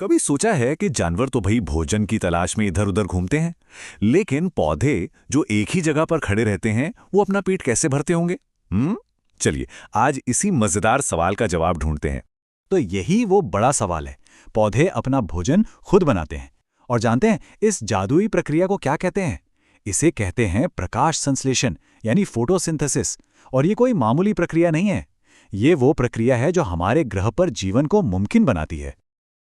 कभी सोचा है कि जानवर तो भाई भोजन की तलाश में इधर उधर घूमते हैं, लेकिन पौधे जो एक ही जगह पर खड़े रहते हैं वो अपना पेट कैसे भरते होंगे? चलिए, आज इसी मजेदार सवाल का जवाब ढूंढते हैं। तो यही वो बड़ा सवाल है। पौधे अपना भोजन खुद बनाते हैं। और जानते हैं इस जादुई प्रक्रिया को क्या कहते हैं? इसे कहते हैं प्रकाश संश्लेषण, यानी फोटोसिंथेसिस। और ये कोई मामूली प्रक्रिया नहीं है। ये वो प्रक्रिया है जो हमारे ग्रह पर जीवन को मुमकिन बनाती है।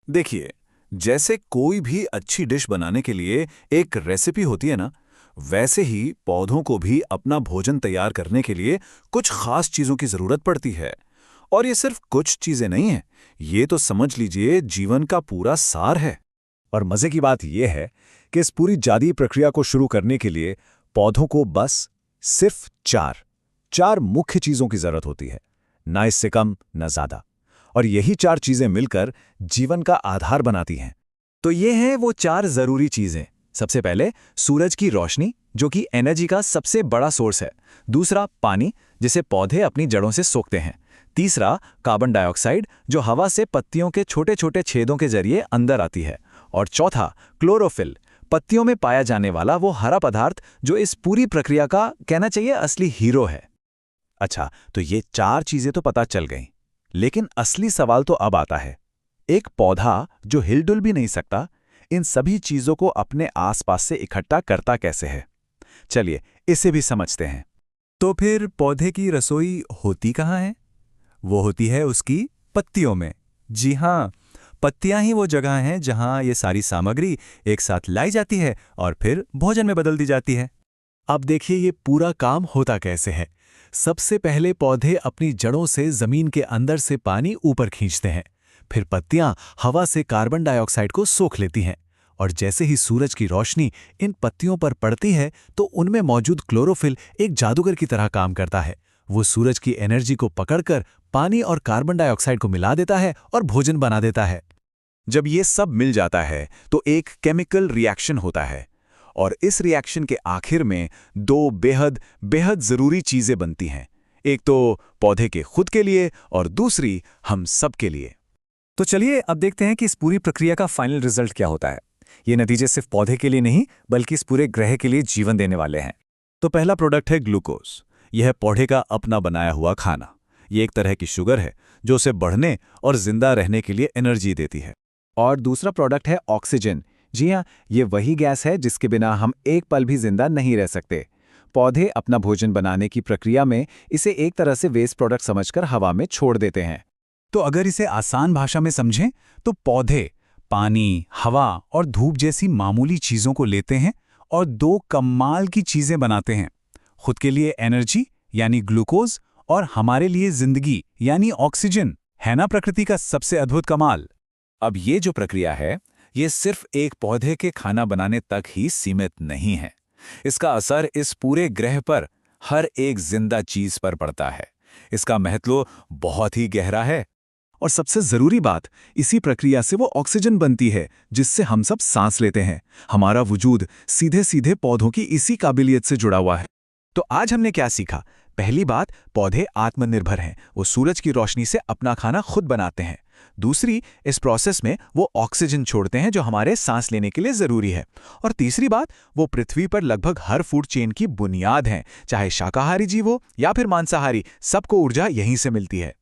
देखिए, जैसे कोई भी अच्छी डिश बनाने के लिए एक रेसिपी होती है ना, वैसे ही पौधों को भी अपना भोजन तैयार करने के लिए कुछ खास चीजों की जरूरत पड़ती है। और ये सिर्फ कुछ चीजें नहीं हैं, ये तो समझ लीजिए जीवन का पूरा सार है। और मजे की बात यह है कि इस पूरी जादुई प्रक्रिया को शुरू करने के लिए पौधों को बस सिर्फ चार मुख्य चीजों की जरूरत होती है, ना इससे कम ना ज्यादा। और यही चार चीजें मिलकर जीवन का आधार बनाती हैं। तो ये हैं वो चार जरूरी चीजें। सबसे पहले सूरज की रोशनी, जो कि एनर्जी का सबसे बड़ा सोर्स है। दूसरा पानी, जिसे पौधे अपनी जड़ों से सोखते हैं। तीसरा कार्बन डाइऑक्साइड, जो हवा से पत्तियों के छोटे छोटे छेदों के जरिए अंदर आती है। और चौथा क्लोरोफिल, पत्तियों में पाया जाने वाला वो हरा पदार्थ जो इस पूरी प्रक्रिया का कहना चाहिए असली हीरो है। अच्छा, तो ये चार चीजें तो पता चल गईं, लेकिन असली सवाल तो अब आता है। एक पौधा जो हिलडुल भी नहीं सकता, इन सभी चीजों को अपने आसपास से इकट्ठा करता कैसे है? चलिए इसे भी समझते हैं। तो फिर पौधे की रसोई होती कहाँ है? वो होती है उसकी पत्तियों में। जी हाँ, पत्तियां ही वो जगह हैं जहां ये सारी सामग्री एक साथ लाई जाती है और फिर भोजन में बदल दी जाती है। अब देखिए ये पूरा काम होता कैसे है। सबसे पहले पौधे अपनी जड़ों से जमीन के अंदर से पानी ऊपर खींचते हैं। फिर पत्तियां हवा से कार्बन डाइऑक्साइड को सोख लेती हैं। और जैसे ही सूरज की रोशनी इन पत्तियों पर पड़ती है तो उनमें मौजूद क्लोरोफिल एक जादूगर की तरह काम करता है। वो सूरज की एनर्जी को पकड़कर पानी और कार्बन डाइऑक्साइड को मिला देता है और भोजन बना देता है। जब ये सब मिल जाता है तो एक केमिकल रिएक्शन होता है। और इस रिएक्शन के आखिर में दो बेहद बेहद जरूरी चीजें बनती हैं। एक तो पौधे के खुद के लिए और दूसरी हम सब के लिए। तो चलिए अब देखते हैं कि इस पूरी प्रक्रिया का फाइनल रिजल्ट क्या होता है। ये नतीजे सिर्फ पौधे के लिए नहीं बल्कि इस पूरे ग्रह के लिए जीवन देने वाले हैं। तो पहला प्रोडक्ट है ग्लूकोज। यह है पौधे का अपना बनाया हुआ खाना। ये एक तरह की शुगर है जो उसे बढ़ने और जिंदा रहने के लिए एनर्जी देती है। और दूसरा प्रोडक्ट है ऑक्सीजन। जी हाँ, ये वही गैस है जिसके बिना हम एक पल भी जिंदा नहीं रह सकते। पौधे अपना भोजन बनाने की प्रक्रिया में इसे एक तरह से वेस्ट प्रोडक्ट समझकर हवा में छोड़ देते हैं। तो अगर इसे आसान भाषा में समझें तो पौधे पानी, हवा और धूप जैसी मामूली चीजों को लेते हैं और दो कमाल की चीजें बनाते हैं। खुद के लिए एनर्जी यानी ग्लूकोज और हमारे लिए जिंदगी यानी ऑक्सीजन। है ना प्रकृति का सबसे अद्भुत कमाल? अब ये जो प्रक्रिया है, ये सिर्फ एक पौधे के खाना बनाने तक ही सीमित नहीं है। इसका असर इस पूरे ग्रह पर हर एक जिंदा चीज पर पड़ता है। इसका महत्व बहुत ही गहरा है। और सबसे जरूरी बात, इसी प्रक्रिया से वो ऑक्सीजन बनती है जिससे हम सब सांस लेते हैं। हमारा वजूद सीधे सीधे पौधों की इसी काबिलियत से जुड़ा हुआ है। तो आज हमने क्या सीखा? पहली बात, पौधे आत्मनिर्भर हैं। वो सूरज की रोशनी से अपना खाना खुद बनाते हैं। दूसरी, इस प्रोसेस में वो ऑक्सीजन छोड़ते हैं जो हमारे सांस लेने के लिए जरूरी है। और तीसरी बात, वो पृथ्वी पर लगभग हर फूड चेन की बुनियाद हैं। चाहे शाकाहारी जीव हो या फिर मांसाहारी, सबको ऊर्जा यहीं से मिलती है।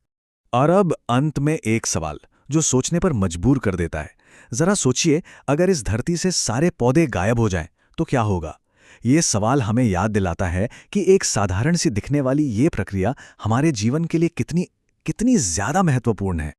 और अब अंत में एक सवाल जो सोचने पर मजबूर कर देता है। जरा सोचिए, अगर इस धरती से सारे पौधे गायब हो जाएं तो क्या होगा? ये सवाल हमें याद दिलाता है कि एक साधारण सी दिखने वाली ये प्रक्रिया हमारे जीवन के लिए कितनी ज्यादा महत्वपूर्ण है।